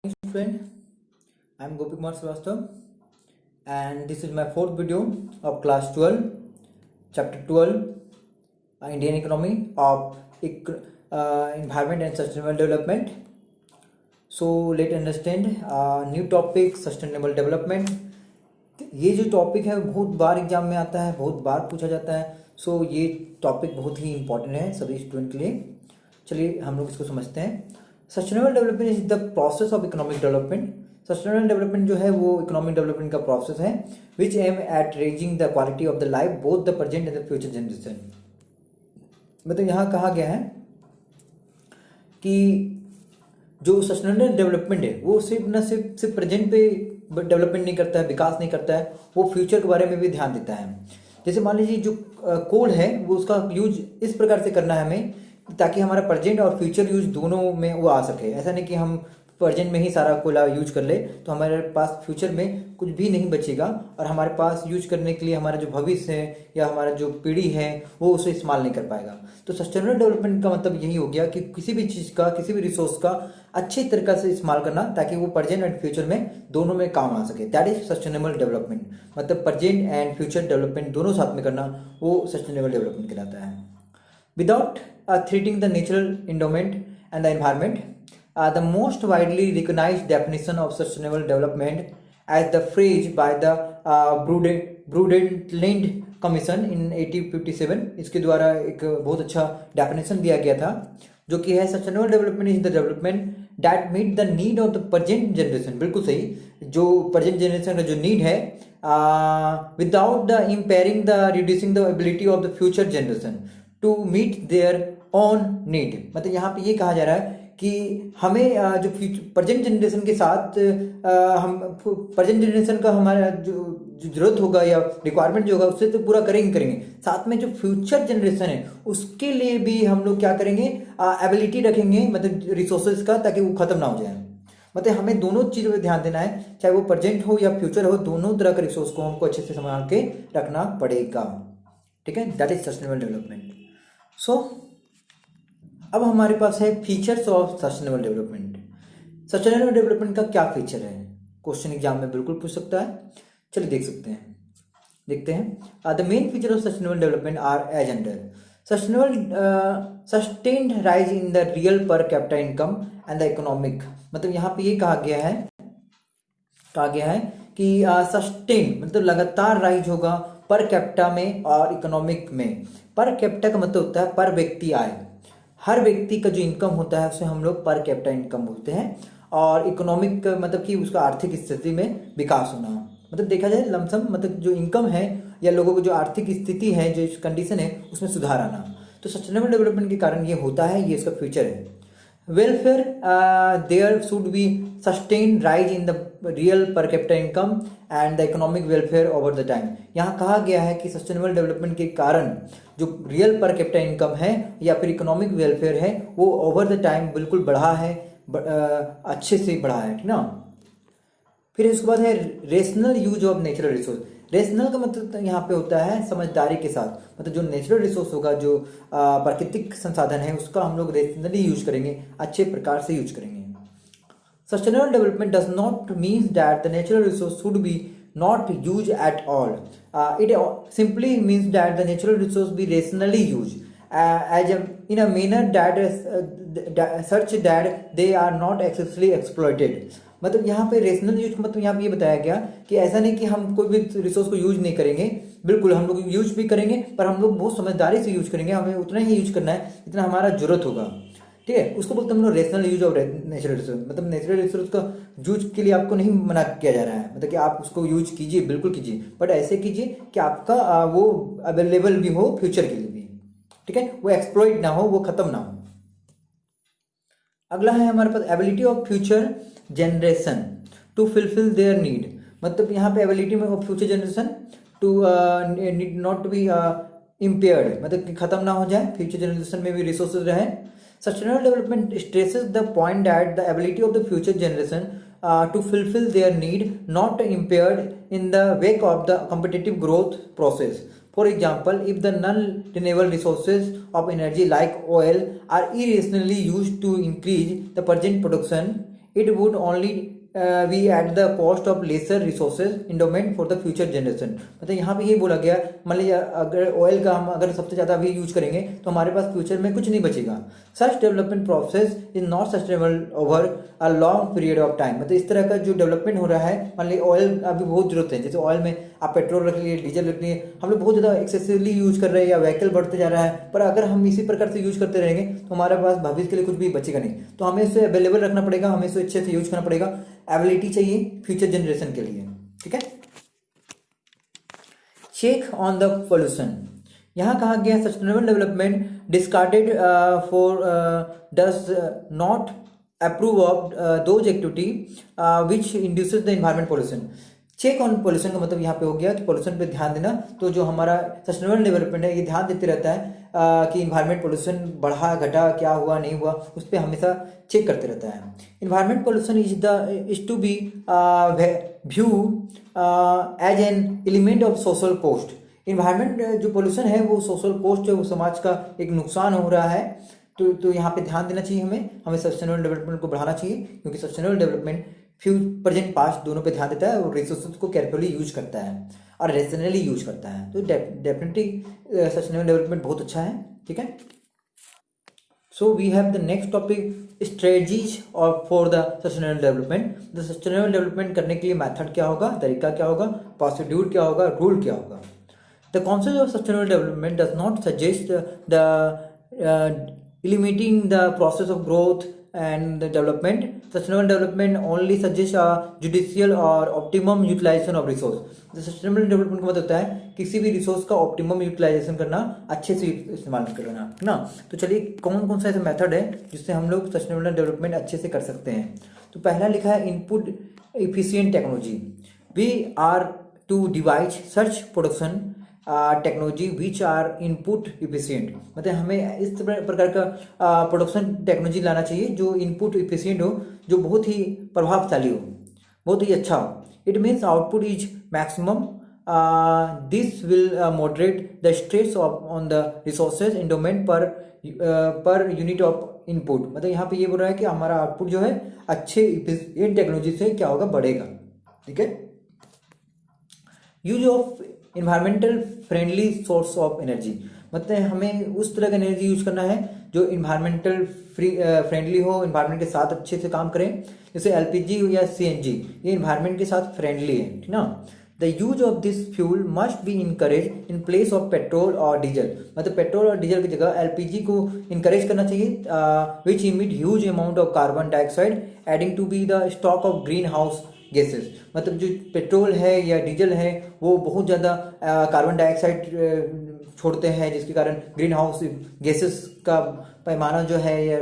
Friend, I'm Gopi Kumar Srivastav, and this is my fourth video of class 12, chapter 12, Indian economy of environment and sustainable development. So let's understand new topic sustainable development. ये जो topic है बहुत बार exam में आता है, बहुत बार पूछा जाता है. सो ये टॉपिक बहुत ही इंपॉर्टेंट है सभी स्टूडेंट के लिए. चलिए हम लोग इसको समझते हैं. Sustainable development is the process of economic development. Sustainable development जो है वो इकोनॉमिक डेवलपमेंट का प्रोसेस है which aim at raising the quality of the life both the present and the future generation. मतलब यहाँ कहा गया है कि जो सस्टेनेबल डेवलपमेंट है वो सिर्फ प्रेजेंट पे डेवलपमेंट नहीं करता है, विकास नहीं करता है, वो फ्यूचर के बारे में भी ध्यान देता है. जैसे मान लीजिए जो कोल है वो उसका यूज इस प्रकार से करना है हमें ताकि हमारा प्रेजेंट और फ्यूचर यूज दोनों में वो आ सके. ऐसा नहीं कि हम प्रेजेंट में ही सारा कोयला यूज कर ले तो हमारे पास फ्यूचर में कुछ भी नहीं बचेगा और हमारे पास यूज करने के लिए हमारा जो भविष्य है या हमारा जो पीढ़ी है वो उसे इस्तेमाल नहीं कर पाएगा. तो सस्टेनेबल डेवलपमेंट का मतलब यही हो गया कि किसी भी चीज़ का, किसी भी रिसोर्स का अच्छी तरीका से इस्तेमाल करना ताकि वो प्रेजेंट एंड फ्यूचर में दोनों में काम आ सके. That is sustainable development. मतलब प्रेजेंट एंड फ्यूचर डेवलपमेंट दोनों साथ में करना वो सस्टेनेबल डेवलपमेंट कहलाता है. Without threatening the natural endowment and the environment, the most widely recognized definition of sustainable development as the phrase by the Brundtland Commission in 1857 इसके द्वारा एक बहुत अच्छा डेफिनेशन दिया गया था जो कि है sustainable development is the development that meet the need of the present generation. बिल्कुल सही. जो प्रेजेंट जनरेशन का जो नीड है without the impairing the reducing the ability of the future generation to meet their own need. मतलब यहाँ पे ये कहा जा रहा है कि हमें जो प्रेजेंट जनरेशन के साथ हम प्रेजेंट जनरेशन का हमारा जो जरूरत होगा या रिक्वायरमेंट जो होगा उससे तो पूरा करेंगे, साथ में जो फ्यूचर जनरेशन है उसके लिए भी हम लोग क्या करेंगे, एबिलिटी रखेंगे मतलब रिसोर्सेज का, ताकि वो खत्म ना हो जाए. मतलब हमें दोनों चीज़ों पर ध्यान देना है, चाहे वो प्रेजेंट हो या फ्यूचर हो, दोनों तरह के रिसोर्स को हमको अच्छे से संभाल के रखना पड़ेगा. ठीक है, दैट इज सस्टेनेबल डेवलपमेंट. सो अब हमारे पास है features of sustainable development. Sustainable development का क्या फीचर है, क्वेश्चन एग्जाम में बिल्कुल पूछ सकता है. चलिए देखते हैं. The main feature of sustainable development are as under. Sustained rise in the real per capita income and the economic. मतलब यहाँ पे ये कहा गया है कि सस्टेन मतलब लगातार राइज होगा पर कैपिटा में और इकोनॉमिक में. पर कैपिटा का मतलब होता है पर व्यक्ति आय. हर व्यक्ति का जो इनकम होता है उसे हम लोग पर कैपिटा इनकम बोलते हैं. और इकोनॉमिक मतलब कि उसका आर्थिक स्थिति में विकास होना. मतलब देखा जाए लमसम मतलब जो इनकम है या लोगों की जो आर्थिक स्थिति है, जो कंडीशन है उसमें सुधार आना. तो सस्टेनेबल डेवलपमेंट के कारण ये होता है, ये इसका फ्यूचर है. Welfare there should be sustain rise in the real per capita income and the economic welfare over the time. यहाँ कहा गया है कि सस्टेनेबल डेवलपमेंट के कारण जो रियल पर कैपिटा इनकम है या फिर इकोनॉमिक वेलफेयर है वो ओवर द टाइम बिल्कुल बढ़ा है, अच्छे से बढ़ा है. ठीक ना. फिर इसके बाद है rational use of natural resource. Rational का मतलब यहाँ पे होता है समझदारी के साथ. मतलब जो नेचुरल रिसोर्स होगा, जो प्राकृतिक संसाधन है, उसका हम लोग रेशनली यूज करेंगे, अच्छे प्रकार से यूज करेंगे. Sustainable development does not means that the natural resource should be not used at all. It simply means that the natural resource be rationally used in a manner that such that they are not excessively exploited. मतलब यहाँ पे rational use मतलब यहाँ पे ये बताया गया कि ऐसा नहीं कि हम कोई भी रिसोर्स को यूज नहीं करेंगे. बिल्कुल हम लोग यूज भी करेंगे पर हम लोग बहुत समझदारी से यूज करेंगे. हमें उतना ही यूज करना है जितना हमारा जरूरत होगा. ठीक है, उसको बोलते हैं हम लोग rational use of natural resource. मतलब नेचुरल रिसोर्स का यूज के लिए आपको नहीं मना किया जा रहा है, मतलब कि आप उसको यूज कीजिए, बिल्कुल कीजिए, बट ऐसे कीजिए कि आपका वो अवेलेबल भी हो फ्यूचर के लिए भी. ठीक है, वो एक्सप्लॉइट ना हो, वो खत्म ना हो. अगला है हमारे पास ability of future generation to fulfill their need. मतलब यहाँ पे एबिलिटी में of future generation to need not to be impaired, मतलब कि खत्म ना हो जाए, फ्यूचर जनरेशन में भी रिसोर्सेज रहे. Sustainable development stresses the point that the ability of the future generation to fulfill their need not impaired in the wake of the competitive growth process. For example, if the non-renewable resources of energy like oil are irrationally used to increase the present production, it would only we at the cost of lesser resources endowment for the future generation. मतलब यहाँ पे ये बोला गया, मान लीजिए अगर oil का हम अगर सबसे ज़्यादा अभी यूज करेंगे तो हमारे पास फ्यूचर में कुछ नहीं बचेगा। Such development process is not sustainable over a long period of time. मतलब इस तरह का जो डेवलपमेंट हो रहा है, मान लीजिए ऑयल अभी बहुत जरूरत है, जैसे ऑयल में आप पेट्रोल रख लिए, डीजल रख लिए, हम लोग बहुत ज़्यादा एक्सेसिवली यूज कर रहे हैं या व्हीकल बढ़ते जा रहा है, पर अगर हम इसी प्रकार से यूज करते रहेंगे तो हमारे पास भविष्य के लिए कुछ भी बचेगा नहीं। तो हमें इसे अवेलेबल रखना पड़ेगा, हमें इसे अच्छे से यूज करना पड़ेगा, एबिलिटी चाहिए फ्यूचर जनरेशन के लिए। ठीक है। चेक ऑन द पोल्यूशन, यहाँ कहा गया sustainable development discarded for does not approve of those activity which induces the environment pollution. Check on pollution का मतलब यहाँ पे हो गया कि पोल्यूशन पे ध्यान देना। तो जो हमारा सस्टेनेबल डेवलपमेंट है ये ध्यान देते रहता है कि इन्वायरमेंट पोल्यूशन बढ़ा घटा, क्या हुआ नहीं हुआ, उस पर हमेशा चेक करते रहता है। Environment pollution is to be view as an element of social cost. Environment जो पोल्यूशन है वो सोशल कोस्ट है, वो समाज का एक नुकसान हो रहा है। तो यहाँ पे ध्यान देना चाहिए, हमें सस्टेनेबल डेवलपमेंट को बढ़ाना चाहिए, क्योंकि सस्टेनेबल डेवलपमेंट प्रेजेंट पास्ट दोनों पे ध्यान देता है और रिसोर्सेज को केयरफुली यूज करता है और रेशनली यूज करता है। तो डेफिनेटली सस्टेनेबल डेवलपमेंट बहुत अच्छा है। ठीक है। So we have the next topic, strategies और for the sustainable development. The sustainable development करने के लिए मेथड क्या होगा, तरीका क्या होगा, प्रोसीड्यूर क्या होगा, रूल क्या होगा। The concept of sustainable development does not suggest the eliminating the process of growth and the development. Sustainable development only suggests a judicial or optimum utilization of resource. The sustainable development का मतलब होता है किसी भी resource का optimum utilisation करना, अच्छे से इस्तेमाल करना, है ना। तो चलिए कौन कौन सा ऐसा मेथड है जिससे हम लोग सस्टेनेबल डेवलपमेंट अच्छे से कर सकते हैं। तो पहला लिखा है input efficient technology. We are to devise सर्च production technology which are input efficient. मतलब हमें इस प्रकार का प्रोडक्शन टेक्नोलॉजी लाना चाहिए जो इनपुट इफिशिएंट हो, जो बहुत ही प्रभावशाली हो, बहुत ही अच्छा हो। It means output is maximum. This will moderate the stress on the resources endowment per unit of input. मतलब यहाँ पे ये बोल रहा है कि हमारा आउटपुट जो है अच्छे इफिशिएंट टेक्नोलॉजी से क्या होगा, बढ़ेगा। ठीक है। Use of environmental friendly source of energy, मतलब हमें उस तरह का एनर्जी यूज करना है जो इन्वायरमेंटल फ्रेंडली हो, इन्वायरमेंट के साथ अच्छे से काम करें। जैसे एलपीजी या सीएनजी, ये इन्वायरमेंट के साथ फ्रेंडली है, ठीक ना। The use of this fuel must be encourage in place of petrol और डीजल। मतलब पेट्रोल और डीजल की जगह एलपीजी को इनकरेज करना चाहिए, which emit huge amount of carbon dioxide adding to be the stock of green house gases. मतलब जो पेट्रोल है या डीजल है वो बहुत ज़्यादा कार्बन डाइऑक्साइड छोड़ते हैं, जिसके कारण ग्रीन हाउस गैसेस का पैमाना जो है या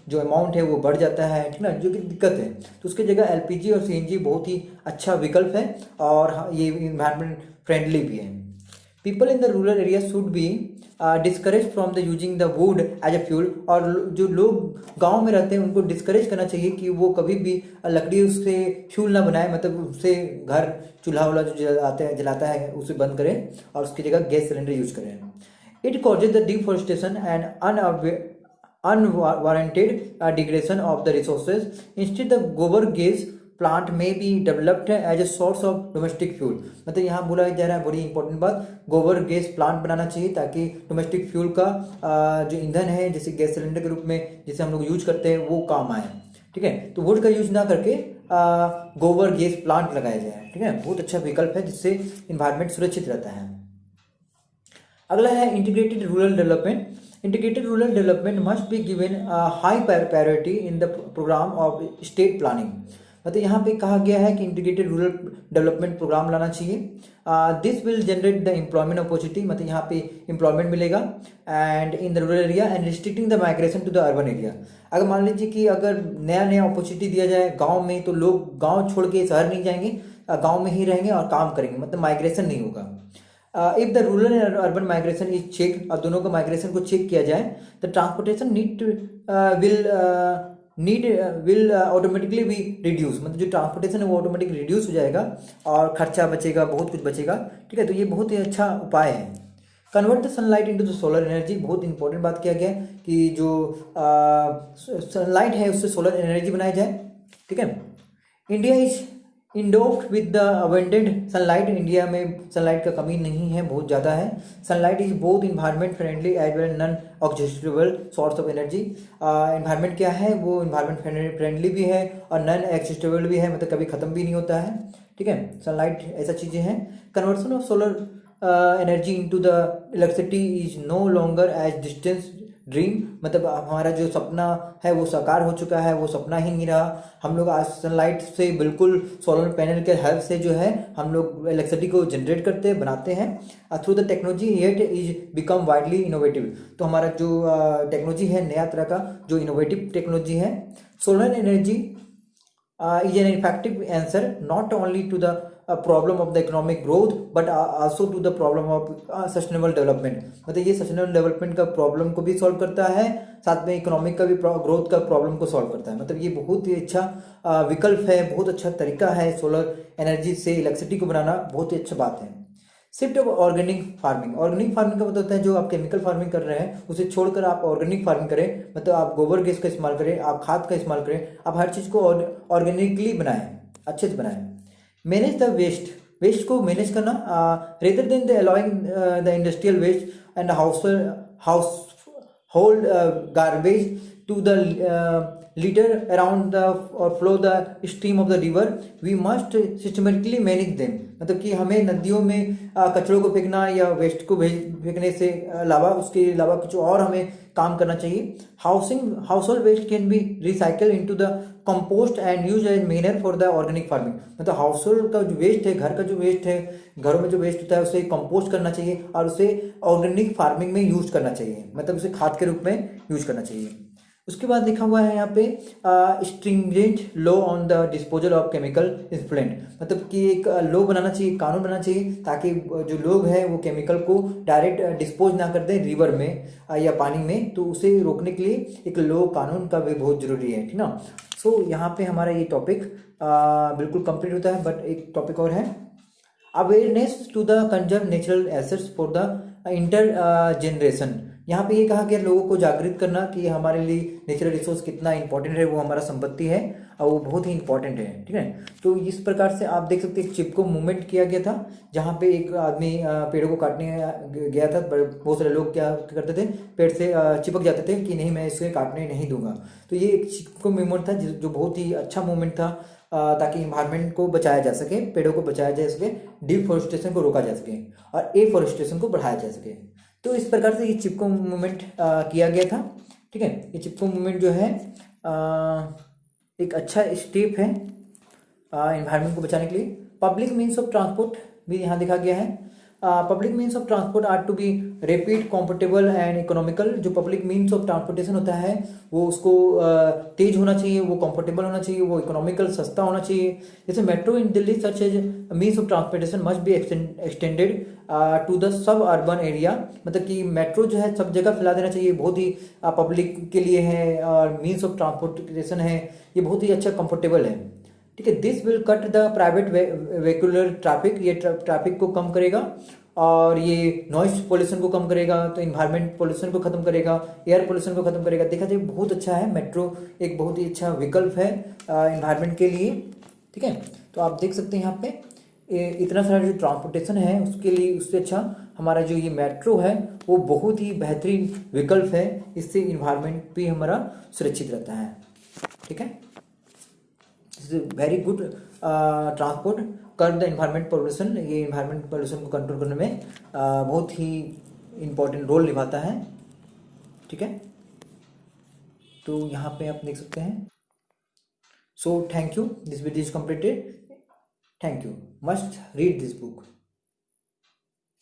जो अमाउंट है वो बढ़ जाता है, ठीक ना, जो कि दिक्कत है। तो उसकी जगह एलपीजी और सीएनजी बहुत ही अच्छा विकल्प है और ये इन्वायरमेंट फ्रेंडली भी है। People in the rural area should be discourage from the using the wood as a fuel. और जो लोग गांव में रहते हैं उनको डिस्करेज करना चाहिए कि वो कभी भी लकड़ी उससे फ्यूल ना बनाए, मतलब उससे घर चूल्हा वूल्हा जो जलाता है उसे बंद करें और उसकी जगह गैस सिलेंडर यूज करें। It causes the deforestation and unwarranted degradation of the resources. Instead the gobar gas plant may be developed as a source of domestic fuel. मतलब यहाँ बोला जा रहा है बड़ी इंपॉर्टेंट बात, गोबर गैस प्लांट बनाना चाहिए ताकि डोमेस्टिक फ्यूल का जो ईंधन है जैसे गैस सिलेंडर के रूप में जिसे हम लोग यूज करते हैं वो काम आए। ठीक है। तो वुड का यूज ना करके गोबर गैस प्लांट लगाया जाए। ठीक है, बहुत अच्छा विकल्प है जिससे इन्वायरमेंट सुरक्षित रहता है। अगला है integrated rural development. Integrated rural development must be given high priority in the program of state planning. मतलब यहाँ पे कहा गया है कि इंटीग्रेटेड रूरल डेवलपमेंट प्रोग्राम लाना चाहिए। This will generate the employment opportunity, मतलब यहाँ पे एम्प्लॉयमेंट मिलेगा and in the rural area and restricting the migration to the urban area. अगर मान लीजिए कि अगर नया नया अपॉर्चुनिटी दिया जाए गांव में तो लोग गांव छोड़ के शहर नहीं जाएंगे, गांव में ही रहेंगे और काम करेंगे, मतलब माइग्रेशन नहीं होगा। If the rural and urban migration is check, और दोनों का माइग्रेशन को चेक किया जाए, the transportation need will automatically be reduce. मतलब जो ट्रांसपोर्टेशन है वो ऑटोमेटिक रिड्यूस हो जाएगा और खर्चा बचेगा, बहुत कुछ बचेगा। ठीक है, तो ये बहुत ही अच्छा उपाय है। Convert the sunlight into the solar energy, बहुत इंपॉर्टेंट बात किया गया कि जो सनलाइट है उससे सोलर एनर्जी बनाई जाए। ठीक है। India is endowed with the abundant sunlight. India में सनलाइट का कमी नहीं है, बहुत ज़्यादा है। Sunlight is both environment friendly as well non exhaustible source of energy. Environment क्या है, वो इन्वायरमेंट फ्रेंडली भी है और नॉन एग्जॉस्टेबल भी है, मतलब कभी ख़त्म भी नहीं होता है। ठीक है, सनलाइट ऐसा चीज़ें हैं। Conversion of solar energy into the electricity is no longer as distance dream. मतलब हमारा जो सपना है वो साकार हो चुका है, वो सपना ही नहीं रहा। हम लोग आज सनलाइट से बिल्कुल सोलर पैनल के हेल्प से जो है हम लोग इलेक्ट्रिसिटी को जनरेट करते हैं, बनाते हैं through the technology yet is become widely innovative. तो हमारा जो टेक्नोलॉजी है, नया तरह का जो इनोवेटिव टेक्नोलॉजी है। Solar energy is an effective answer not only to the problem of the economic growth but also to the problem of sustainable development। मतलब ये सस्टेनेबल डेवलपमेंट का प्रॉब्लम को भी सॉल्व करता है, साथ में इकोनॉमिक का भी ग्रोथ का प्रॉब्लम को सॉल्व करता है। मतलब ये बहुत ही अच्छा विकल्प है, बहुत अच्छा तरीका है सोलर एनर्जी से इलेक्ट्रिसिटी को बनाना, बहुत ही अच्छा बात है। Shift of organic farming. Organic farming का मतलब होता है जो आप केमिकल फार्मिंग कर रहे हैं उसे छोड़कर आप ऑर्गेनिक फार्मिंग करें, मतलब आप गोबर गैस का इस्तेमाल करें, आप खाद का इस्तेमाल करें, आप हर चीज़ को ऑर्गेनिकली बनाएं, अच्छे से बनाएं। Manage the waste. वेस्ट को मैनेज करना rather than the allowing the industrial waste and household garbage to the litter around the or flow the stream of the river, we must systematically manage them। मतलब कि हमें नदियों में कचरों को फेंकना या वेस्ट को फेंकने से अलावा, उसके अलावा कुछ और हमें काम करना चाहिए। Household waste can be recycle into the compost and use as manure for the organic farming. मतलब हाउसहोल्ड का जो वेस्ट है, घर का जो वेस्ट है, घरों में जो वेस्ट होता है उसे कंपोस्ट करना चाहिए और उसे ऑर्गेनिक फार्मिंग में यूज करना चाहिए, मतलब उसे खाद के रूप में यूज करना चाहिए। उसके बाद लिखा हुआ है यहाँ पे stringent law on the disposal of chemical influential. मतलब कि एक लॉ बनाना चाहिए, कानून बनाना चाहिए ताकि जो लोग हैं वो केमिकल को डायरेक्ट डिस्पोज ना कर दें रिवर में या पानी में, तो उसे रोकने के लिए एक लॉ, कानून का भी बहुत जरूरी है, ठीक ना। सो यहाँ पे हमारा ये टॉपिक बिल्कुल कंप्लीट होता है, बट एक टॉपिक और है, awareness to the conserve natural assets for the intergeneration. यहाँ पे ये कहा गया लोगों को जागृत करना कि हमारे लिए नेचुरल रिसोर्स कितना इंपॉर्टेंट है, वो हमारा संपत्ति है और वो बहुत ही इंपॉर्टेंट है, ठीक है। तो इस प्रकार से आप देख सकते हैं चिपको मूवमेंट किया गया था, जहाँ पे एक आदमी पेड़ों को काटने गया था, बहुत सारे लोग क्या करते थे, पेड़ से चिपक जाते थे कि नहीं मैं इसे काटने नहीं दूंगा। तो ये एक चिपको मूवमेंट था जो बहुत ही अच्छा मूवमेंट था, ताकि इन्वायरमेंट को बचाया जा सके, पेड़ों को बचाया जा सके, डिफॉरेस्टेशन को रोका जा सके और एफॉरेस्टेशन को बढ़ाया जा सके। तो इस प्रकार से ये चिपको मूवमेंट किया गया था, ठीक है। ये चिपको मूवमेंट जो है एक अच्छा स्टेप है इन्वायरमेंट को बचाने के लिए। पब्लिक मीन्स ऑफ ट्रांसपोर्ट भी यहाँ दिखा गया है। Public means of transport are to be rapid, comfortable and economical. जो पब्लिक मीन्स ऑफ ट्रांसपोर्टेशन होता है वो उसको तेज होना चाहिए, वो कंफर्टेबल होना चाहिए, वो इकोनॉमिकल, सस्ता होना चाहिए। जैसे metro in Delhi such as means of transportation must be extended to the suburban area. मतलब कि मेट्रो जो है सब जगह फैला देना चाहिए, बहुत ही पब्लिक के लिए है और मीन्स ऑफ ट्रांसपोर्टेशन है, ये बहुत ही अच्छा कंफर्टेबल है, ठीक है। This will cut the private vehicular traffic. ये ट्रैफिक को कम करेगा और ये नॉइस पोल्यूशन को कम करेगा, तो इन्वायरमेंट पोल्यूशन को खत्म करेगा, एयर पोल्यूशन को खत्म करेगा। देखा जाए बहुत अच्छा है, मेट्रो एक बहुत ही अच्छा विकल्प है इन्वायरमेंट के लिए, ठीक है। तो आप देख सकते हैं यहाँ पे इतना सारा जो ट्रांसपोर्टेशन है उसके लिए, उससे अच्छा हमारा जो ये मेट्रो है वो बहुत ही बेहतरीन विकल्प है। इससे इन्वायरमेंट भी हमारा सुरक्षित रहता है, ठीक है। वेरी गुड ट्रांसपोर्ट कर द इन्वायरमेंट पोल्यूशन। ये इन्वायरमेंट पोल्यूशन को कंट्रोल करने में बहुत ही इंपॉर्टेंट रोल निभाता है, ठीक है। तो यहाँ पे आप देख सकते हैं। So thank you, this video is completed. Thank you, must read this book.